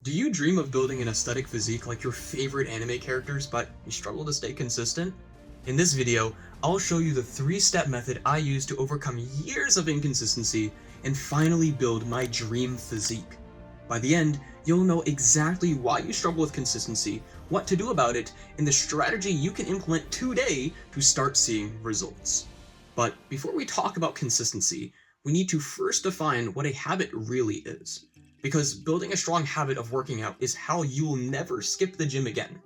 Do you dream of building an aesthetic physique like your favorite anime characters, but you struggle to stay consistent? In this video, I'll show you the 3-step method I use to overcome years of inconsistency and finally build my dream physique. By the end, you'll know exactly why you struggle with consistency, what to do about it, and the strategy you can implement today to start seeing results. But before we talk about consistency, we need to first define what a habit really is. Because building a strong habit of working out is how you will never skip the gym again.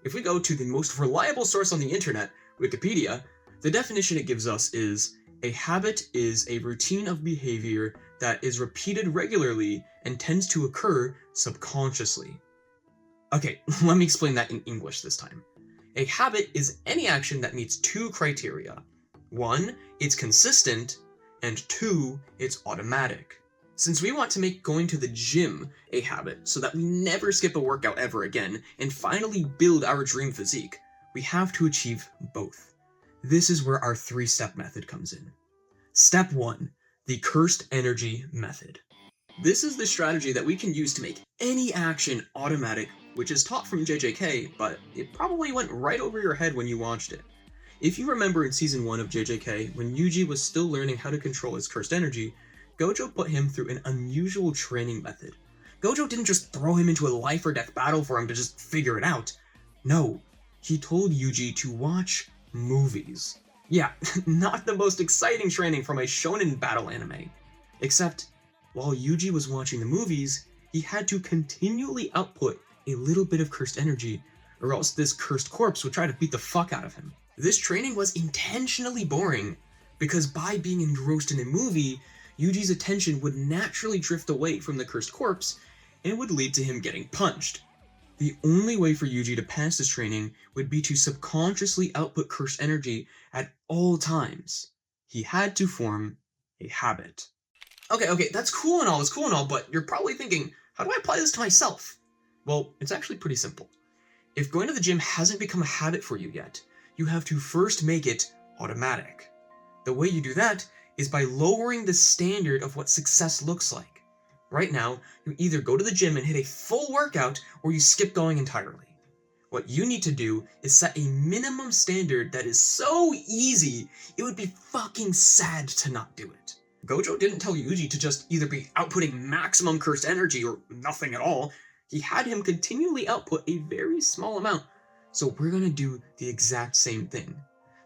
If we go to the most reliable source on the internet, Wikipedia, the definition it gives us is, a habit is a routine of behavior that is repeated regularly and tends to occur subconsciously. Okay, let me explain that in English this time. A habit is any action that meets 2 criteria. 1, it's consistent, and 2, it's automatic. Since we want to make going to the gym a habit so that we never skip a workout ever again and finally build our dream physique, we have to achieve both. This is where our 3-step method comes in. Step 1, the cursed energy method. This is the strategy that we can use to make any action automatic, which is taught from JJK, but it probably went right over your head when you watched it. If you remember in season 1 of JJK, when Yuji was still learning how to control his cursed energy, Gojo put him through an unusual training method. Gojo didn't just throw him into a life or death battle for him to just figure it out. No, he told Yuji to watch movies. Yeah, not the most exciting training from a shonen battle anime. Except, while Yuji was watching the movies, he had to continually output a little bit of cursed energy, or else this cursed corpse would try to beat the fuck out of him. This training was intentionally boring, because by being engrossed in a movie, Yuji's attention would naturally drift away from the cursed corpse, and would lead to him getting punched. The only way for Yuji to pass this training would be to subconsciously output cursed energy at all times. He had to form a habit. Okay, that's cool and all, but you're probably thinking, how do I apply this to myself? Well, it's actually pretty simple. If going to the gym hasn't become a habit for you yet, you have to first make it automatic. The way you do that is by lowering the standard of what success looks like. Right now, you either go to the gym and hit a full workout, or you skip going entirely. What you need to do is set a minimum standard that is so easy, it would be fucking sad to not do it. Gojo didn't tell Yuji to just either be outputting maximum cursed energy or nothing at all. He had him continually output a very small amount. So we're gonna do the exact same thing.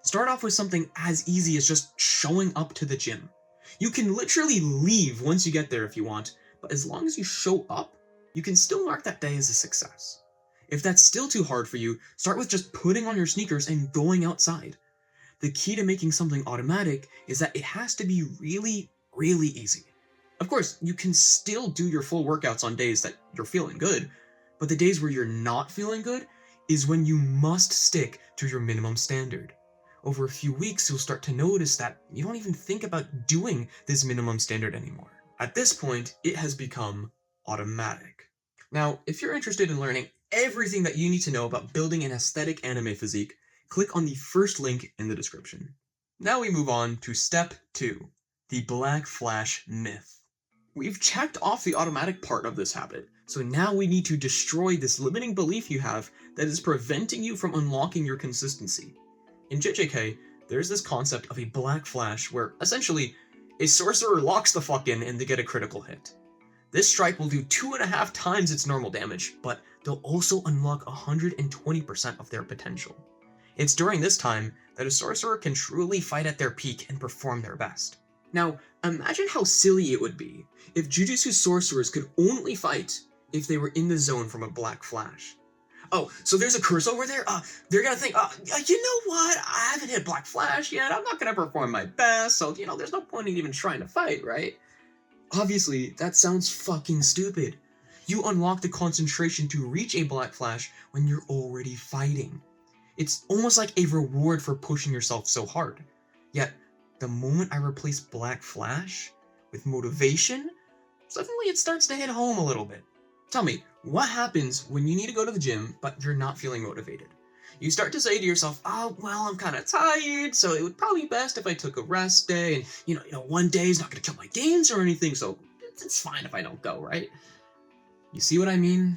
Start off with something as easy as just showing up to the gym. You can literally leave once you get there if you want, but as long as you show up, you can still mark that day as a success. If that's still too hard for you, start with just putting on your sneakers and going outside. The key to making something automatic is that it has to be really, really easy. Of course, you can still do your full workouts on days that you're feeling good, but the days where you're not feeling good is when you must stick to your minimum standard. Over a few weeks, you'll start to notice that you don't even think about doing this minimum standard anymore. At this point, it has become automatic. Now, if you're interested in learning everything that you need to know about building an aesthetic anime physique, click on the first link in the description. Now we move on to step 2, the black flash myth. We've checked off the automatic part of this habit, so now we need to destroy this limiting belief you have that is preventing you from unlocking your consistency. In JJK, there's this concept of a black flash where, essentially, a sorcerer locks the fuck in and they get a critical hit. This strike will do 2.5 times its normal damage, but they'll also unlock 120% of their potential. It's during this time that a sorcerer can truly fight at their peak and perform their best. Now, imagine how silly it would be if Jujutsu sorcerers could only fight if they were in the zone from a black flash. Oh, so there's a curse over there? They're gonna think, you know what? I haven't hit Black Flash yet. I'm not gonna perform my best, so, there's no point in even trying to fight, right? Obviously, that sounds fucking stupid. You unlock the concentration to reach a Black Flash when you're already fighting. It's almost like a reward for pushing yourself so hard. Yet, the moment I replace Black Flash with motivation, suddenly it starts to hit home a little bit. Tell me, what happens when you need to go to the gym, but you're not feeling motivated? You start to say to yourself, oh, well, I'm kind of tired, so it would probably be best if I took a rest day, and, one day is not going to kill my gains or anything, so it's fine if I don't go, right? You see what I mean?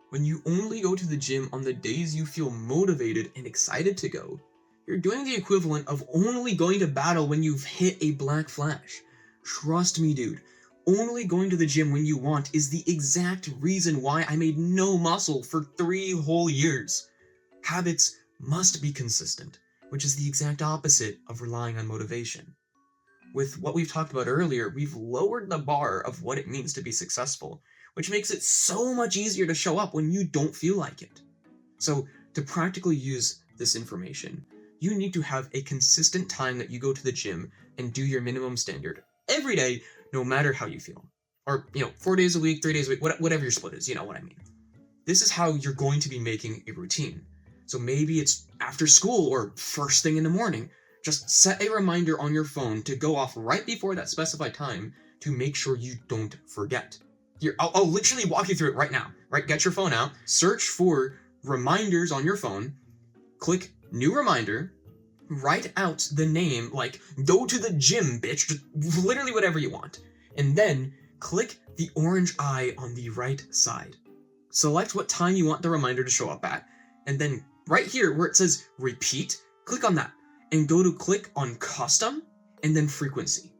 When you only go to the gym on the days you feel motivated and excited to go, you're doing the equivalent of only going to battle when you've hit a black flash. Trust me, dude. Only going to the gym when you want is the exact reason why I made no muscle for 3 whole years. Habits must be consistent, which is the exact opposite of relying on motivation. With what we've talked about earlier, we've lowered the bar of what it means to be successful, which makes it so much easier to show up when you don't feel like it. So, to practically use this information, you need to have a consistent time that you go to the gym and do your minimum standard every day, no matter how you feel. Or, 4 days a week, 3 days a week, whatever your split is, you know what I mean. This is how you're going to be making a routine. So maybe it's after school or first thing in the morning. Just set a reminder on your phone to go off right before that specified time to make sure you don't forget. Here, I'll literally walk you through it right now. Right, get your phone out, search for reminders on your phone, click new reminder, write out the name, like go to the gym, bitch, just literally whatever you want. And then click the orange eye on the right side. Select what time you want the reminder to show up at, and then right here where it says repeat, click on that. And go to click on custom and then frequency.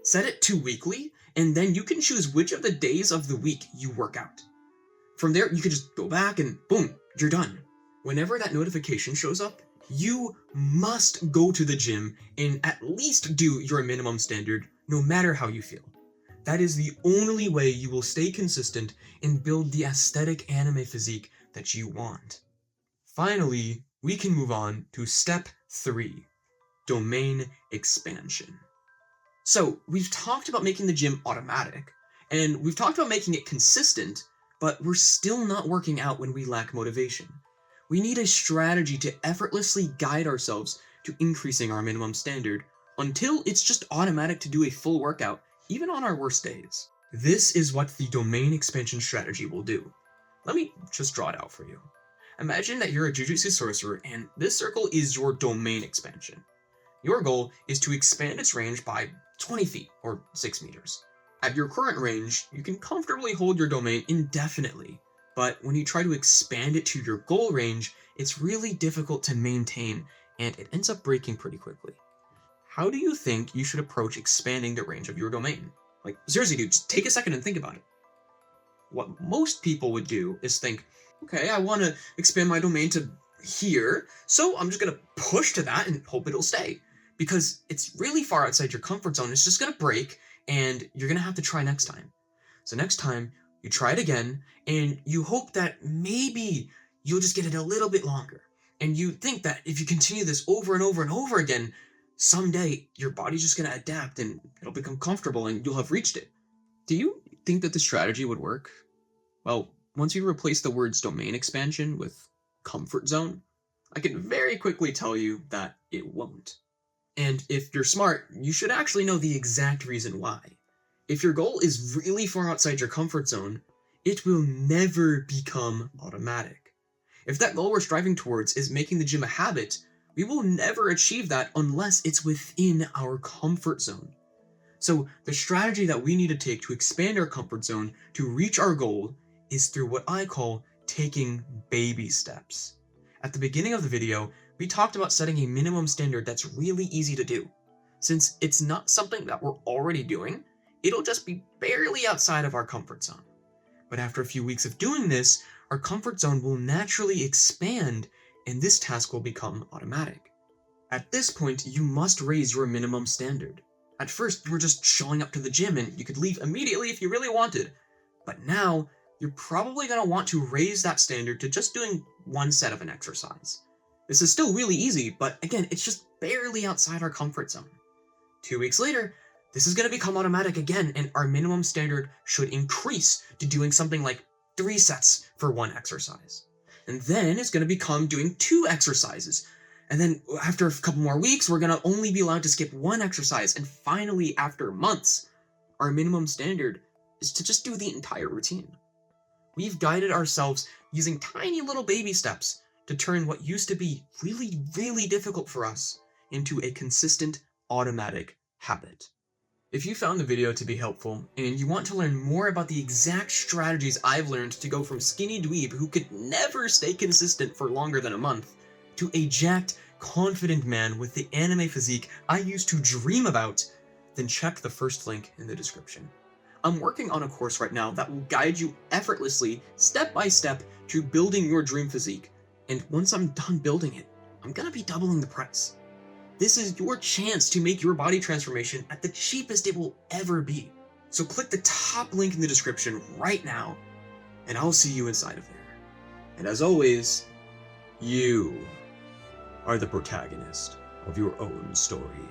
Set it to weekly, and then you can choose which of the days of the week you work out. From there, you can just go back and boom, you're done. Whenever that notification shows up, you must go to the gym and at least do your minimum standard, no matter how you feel. That is the only way you will stay consistent and build the aesthetic anime physique that you want. Finally, we can move on to step 3. Domain expansion. So, we've talked about making the gym automatic, and we've talked about making it consistent, but we're still not working out when we lack motivation. We need a strategy to effortlessly guide ourselves to increasing our minimum standard until it's just automatic to do a full workout, even on our worst days. This is what the domain expansion strategy will do. Let me just draw it out for you. Imagine that you're a Jujutsu sorcerer, and this circle is your domain expansion. Your goal is to expand its range by 20 feet, or 6 meters. At your current range, you can comfortably hold your domain indefinitely, but when you try to expand it to your goal range, it's really difficult to maintain, and it ends up breaking pretty quickly. How do you think you should approach expanding the range of your domain? Like, seriously, dude, just take a second and think about it. What most people would do is think, okay, I want to expand my domain to here, so I'm just going to push to that and hope it'll stay. Because it's really far outside your comfort zone, it's just going to break, and you're going to have to try next time. So next time, you try it again, and you hope that maybe you'll just get it a little bit longer. And you think that if you continue this over and over and over again, someday your body's just going to adapt, and it'll become comfortable, and you'll have reached it. Do you think that this strategy would work? Well, once you replace the words domain expansion with comfort zone, I can very quickly tell you that it won't. And if you're smart, you should actually know the exact reason why. If your goal is really far outside your comfort zone, it will never become automatic. If that goal we're striving towards is making the gym a habit, we will never achieve that unless it's within our comfort zone. So the strategy that we need to take to expand our comfort zone to reach our goal is through what I call taking baby steps. At the beginning of the video, we talked about setting a minimum standard that's really easy to do. Since it's not something that we're already doing, it'll just be barely outside of our comfort zone. But after a few weeks of doing this, our comfort zone will naturally expand, and this task will become automatic. At this point, you must raise your minimum standard. At first, you were just showing up to the gym and you could leave immediately if you really wanted. But now, you're probably going to want to raise that standard to just doing one set of an exercise. This is still really easy, but again, it's just barely outside our comfort zone. 2 weeks later, this is going to become automatic again, and our minimum standard should increase to doing something like 3 sets for one exercise. And then it's going to become doing 2 exercises. And then after a couple more weeks, we're going to only be allowed to skip 1 exercise. And finally, after months, our minimum standard is to just do the entire routine. We've guided ourselves using tiny little baby steps to turn what used to be really, really difficult for us into a consistent, automatic habit. If you found the video to be helpful, and you want to learn more about the exact strategies I've learned to go from skinny dweeb who could never stay consistent for longer than a month, to a jacked, confident man with the anime physique I used to dream about, then check the first link in the description. I'm working on a course right now that will guide you effortlessly, step by step, to building your dream physique, and once I'm done building it, I'm gonna be doubling the price. This is your chance to make your body transformation at the cheapest it will ever be. So click the top link in the description right now, and I'll see you inside of there. And as always, you are the protagonist of your own story.